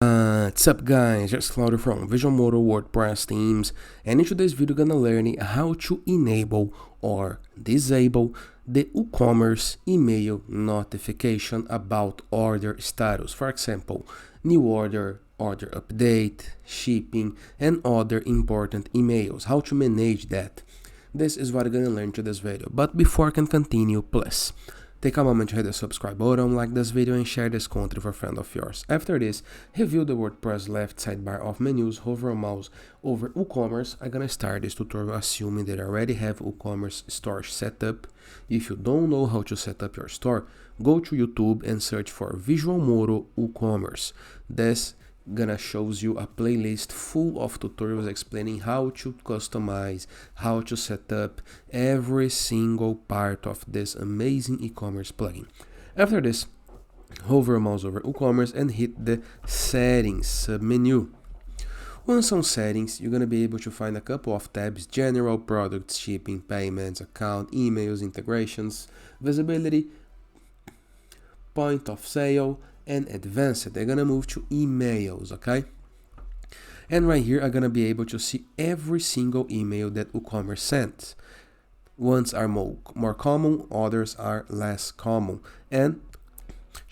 What's up guys, it's Claudio from Visual Modo WordPress Themes, and in today's video gonna learn how to enable or disable the WooCommerce email notification about order status. For example, new order, order update, shipping, and other important emails. How to manage that. This is what I'm gonna learn to this video. But before I can continue, please take a moment to hit the subscribe button, like this video, and share this content with a friend of yours. After this, review the WordPress left sidebar of menus, hover a mouse over WooCommerce. I'm gonna start this tutorial assuming that I already have WooCommerce store set up. If you don't know how to set up your store, go to YouTube and search for Visual Modo WooCommerce. This gonna shows you a playlist full of tutorials explaining how to customize, how to set up every single part of this amazing e-commerce plugin. After this, hover a mouse over WooCommerce and hit the settings submenu. Once on settings, you're gonna be able to find a couple of tabs: general, products, shipping, payments, account, emails, integrations, visibility, point of sale, and advanced. They're gonna move to emails, okay? And right here I'm gonna be able to see every single email that WooCommerce sends. Ones are more common, others are less common. And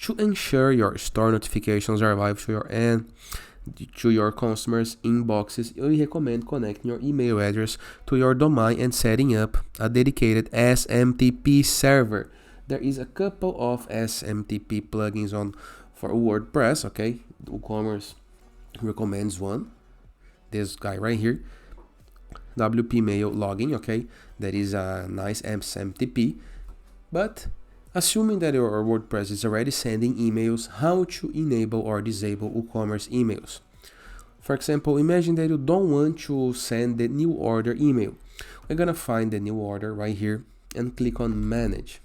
to ensure your store notifications arrive to your customers' inboxes, we recommend connecting your email address to your domain and setting up a dedicated SMTP server. There is a couple of SMTP plugins for WordPress, okay? WooCommerce recommends one. This guy right here, WP Mail Login, okay? That is a nice SMTP. But assuming that your WordPress is already sending emails, how to enable or disable WooCommerce emails? For example, imagine that you don't want to send the new order email. We're gonna find the new order right here and click on Manage.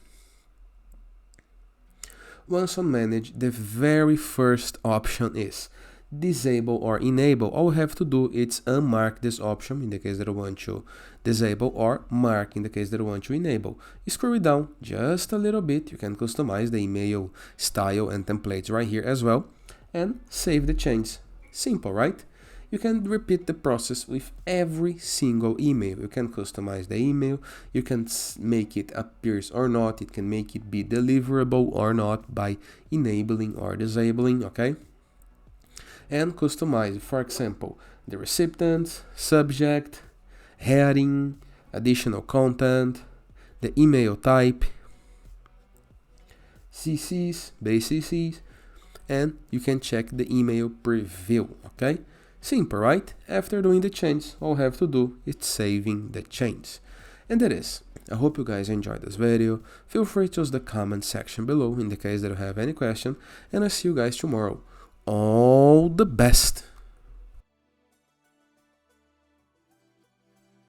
Once on Manage, the very first option is disable or enable. All we have to do is unmark this option in the case that I want to disable, or mark in the case that I want to enable. Scroll it down just a little bit. You can customize the email style and templates right here as well, and save the change. Simple, right? You can repeat the process with every single email. You can customize the email, you can make it appear or not, it can make it be deliverable or not by enabling or disabling, okay? And customize, for example, the recipient, subject, heading, additional content, the email type, CCs, base CCs, and you can check the email preview, okay? Simple, right? After doing the change, all I have to do is saving the change. And that is. I hope you guys enjoyed this video. Feel free to use the comment section below in the case that you have any question, and I'll see you guys tomorrow. All the best!